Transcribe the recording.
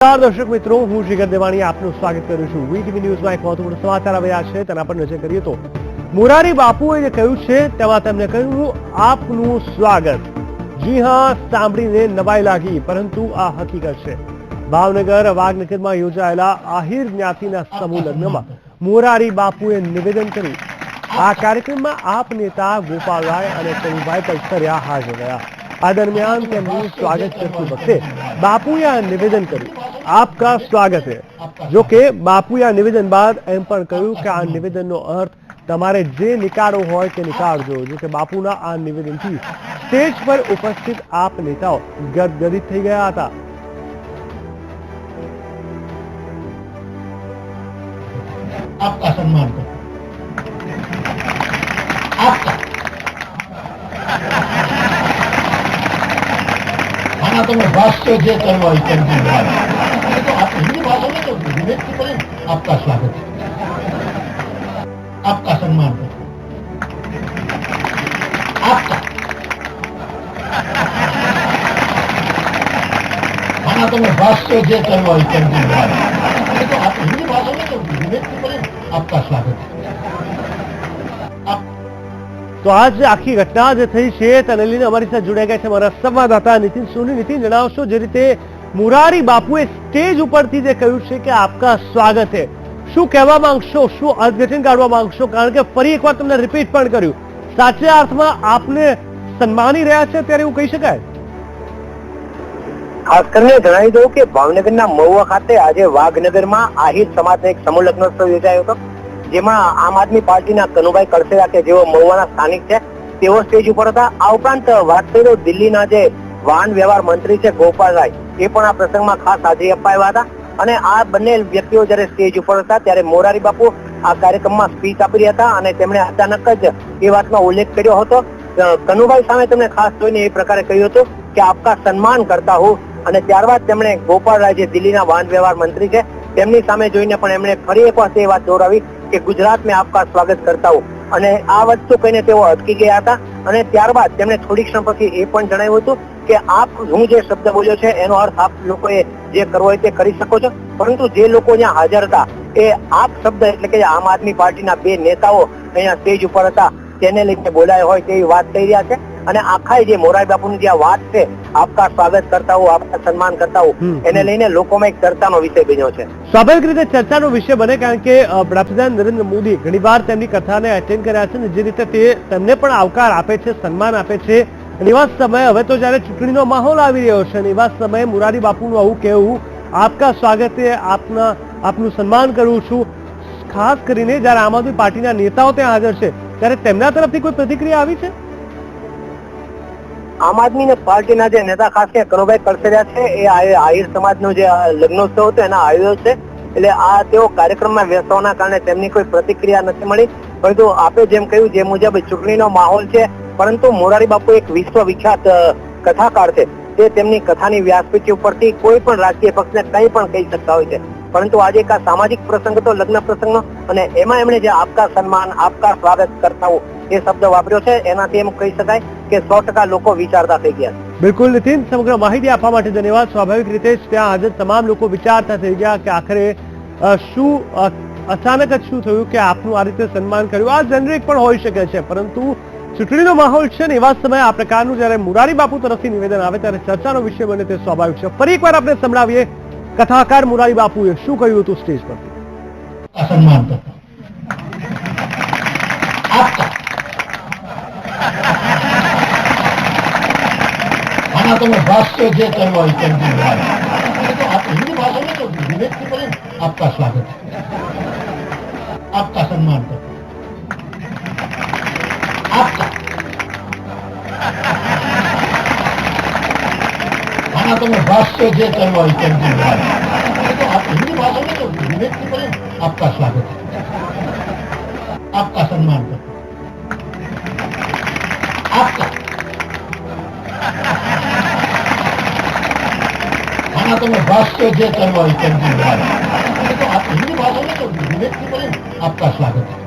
દર્શક મિત્રો, હું શિખર દેવાણી આપનું સ્વાગત કરું છું. વીટીવી ન્યૂઝમાં એક મહત્વપૂર્ણ સમાચાર આવ્યા છે, તેના પર નજર કરીએ તો મોરારી બાપુએ જે કહ્યું છે તેમાં તેમને કહ્યું, આપનું સ્વાગત. જી હા, સાંભળીને નવાઈ લાગી, પરંતુ આ હકીકત છે. ભાવનગર વાઘનગરમાં યોજાયેલા આહિર જ્ઞાતિના સમૂહ લગ્નમાં મોરારી બાપુએ નિવેદન કર્યું. આ કાર્યક્રમમાં આપ નેતા ગોપાલરાય અને કનુભાઈ કલસરિયા હાજર રહ્યા. આ દરમિયાન તેમનું સ્વાગત કરતી વખતે બાપુએ આ નિવેદન કર્યું, આપકા સ્વાગત है. જો કે બાપુએ આ નિવેદન બાદ એમ પણ કહ્યું કે આ નિવેદનનો અર્થ તમારે જે નીકાળવો હોય તે નીકાળજો. જો કે બાપુના આ નિવેદનથી સ્ટેજ પર ઉપસ્થિત આપ નેતાઓ ગદગદિત થઈ ગયા હતા. आपका सम्मान करो, आपका खाना तो मैं भाष्य जे करवा तो आप हिंदी भाषा में तो विवेक से करें. आपका स्वागत है, आपका सम्मान करो, आपका खाना तो मैं भाष्य जे करवा तो आप हिंदी भाषा में तो विवेक से करें. आपका स्वागत है. તો આજ આખી ઘટના જે થઈ છે તેને લઈને અમારી સાથે જોડાઈ ગયા છે અમારા સંવાદદાતા નીતિન સોની. નીતિન, જણાવશો જે રીતે મોરારી બાપુએ સ્ટેજ ઉપરથી જે કહ્યું છે કે આપકા સ્વાગત છે, શું કહેવા માંગશો, શું અર્થઘટન કાઢવા માંગશો? કારણ કે ફરી એકવાર તમને રિપીટ પણ કર્યું, સાચા અર્થમાં આપને સન્માની રહ્યા છે ત્યારે એવું કહી શકાય? ખાસ કરીને જણાવી દઉં કે ભાવનગરના મહુવા ખાતે આજે વાઘનગરમાં આહિર સમાજનો એક સમૂહ લગ્નોત્સવ યોજાયો હતો, જેમાં આમ આદમી પાર્ટીના કનુભાઈ કલસરિયા કે જેઓ મહુવાના સ્થાનિક છે તેઓ સ્ટેજ ઉપર હતા. આ ઉપરાંત વાત કરી દઉં, દિલ્હીના જે વાહન વ્યવહાર મંત્રી છે ગોપાલરાય, એ પણ આ પ્રસંગમાં ખાસ હાજરી આપવા આવ્યા હતા. અને આ બંને વ્યક્તિઓ જયારે સ્ટેજ ઉપર હતા ત્યારે મોરારી બાપુ આ કાર્યક્રમમાં સ્પીચ આપી રહ્યા હતા અને તેમણે અચાનક જ એ વાતનો ઉલ્લેખ કર્યો હતો. કનુભાઈ સામે તેમણે ખાસ જોઈને એ પ્રકારે કહ્યું હતું કે આપકા સન્માન કરતા હું. અને ત્યારબાદ તેમણે ગોપાલરાય જે દિલ્હીના વાહન વ્યવહાર મંત્રી છે તેમની સામે જોઈને પણ એમણે ફરી એકવાર તે વાત દોહરાવી કે ગુજરાત મેં આપકા સ્વાગત કરતા હું. અને આ વસ્તુ કહીને તેઓ અટકી ગયા હતા. અને ત્યારબાદ તેમણે થોડી ક્ષણ પછી એ પણ જણાવ્યું હતું કે આપ, હું જે શબ્દ બોલ્યો છે એનો અર્થ આપ લોકોએ જે કરવો હોય તે કરી શકો છો, પરંતુ જે લોકો ત્યાં હાજર હતા એ આપ શબ્દ એટલે કે આમ આદમી પાર્ટીના બે નેતાઓ અહીંયા સ્ટેજ ઉપર હતા તેને લઈને બોલાય હોય તેવી વાત થઈ રહ્યા છે. અને આખા જે મોરારી બાપુની જે વાત છે, આપકા સ્વાગત કરતા હું, આપકા સન્માન કરતા હું, એને લઈને લોકોમાં એક ચર્ચાનો વિષય બન્યો છે. સ્વાભાવિક રીતે ચર્ચાનો વિષય બને, કારણ કે વડાપ્રધાન નરેન્દ્ર મોદી ઘણીવાર તેમની કથાને એટેન્ડ કર્યા છે ને જે રીતે તેમને પણ આવકાર આપે છે, સન્માન આપે છે. એવા સમયે હવે તો જયારે ચૂંટણીનો માહોલ આવી રહ્યો છે, એવા સમયે મોરારી બાપુનું આવું કહેવું, આપકા સ્વાગતે, આપનું સન્માન કરું છું, ખાસ કરીને જયારે આમ આદમી પાર્ટીના નેતાઓ ત્યાં હાજર છે ત્યારે તેમના તરફથી કોઈ પ્રતિક્રિયા આવી છે? આમ આદમી પાર્ટીના જે નેતા ખાસ કરીને કનુભાઈ કલસરિયા છે એ આહિર સમાજનો જે લગ્નોત્સવ હતો એના આયોજક છે. એટલે આ તેઓ કાર્યક્રમમાં વ્યસ્ત હોવાના કારણે તેમની કોઈ પ્રતિક્રિયા નથી મળી. પરંતુ આપે જેમ કહ્યું જે મુજબ ચૂંટણીનો માહોલ છે, પરંતુ મોરારી બાપુ એક વિશ્વ વિખ્યાત કથાકાર છે. તે તેમની કથાની વ્યાસપીઠ ઉપરથી કોઈ પણ રાજકીય પક્ષને કંઈ પણ કહી શકતા હોય છે. પરંતુ આજે એક સામાજિક પ્રસંગ હતો, લગ્ન પ્રસંગનો, અને એમાં એમણે જે આપકા સન્માન, આપકા સ્વાગત કરતા હું એ શબ્દ વાપર્યો છે. એનાથી એમ કહી શકાય કે 100% લોકો વિચારતા થઈ ગયા. બિલકુલ નીતિન, સમગ્ર માહિતી આપવા માટે ધન્યવાદ. સ્વાભાવિક રીતે જ ત્યાં હાજર તમામ લોકો વિચારતા થઈ ગયા કે આખરે શું અચાનક જ શું થયું કે આપનું આ રીતે સન્માન કર્યું. આ જેનરિક પણ હોઈ શકે છે, પરંતુ ચૂંટણીનો માહોલ છે ને એવા સમયે આ પ્રકારનું જયારે મોરારી બાપુ તરફથી નિવેદન આવે ત્યારે ચર્ચાનો વિષય બને તે સ્વાભાવિક છે. ફરી એકવાર આપણે સંભળાવીએ કથાકાર મોરારી બાપુએ શું કહ્યું હતું સ્ટેજ પરથી. सम्मान करता हूं, आपका खाना तो मैं भाष्य जे करवा तो आप हिंदी भाषा में तो विवेक से करें. आपका स्वागत है, आपका सम्मान करता हूं, आपका खाना तो मैं भाष्य जे करवा तो आप हिंदी भाषा में तो विवेक से करें. आपका स्वागत है, आपका सम्मान करता हूं, आपका खाना तो मैं भाष्य जे करवा तो आप हिंदी भाषा में तो विवेक से करें. आपका स्वागत है.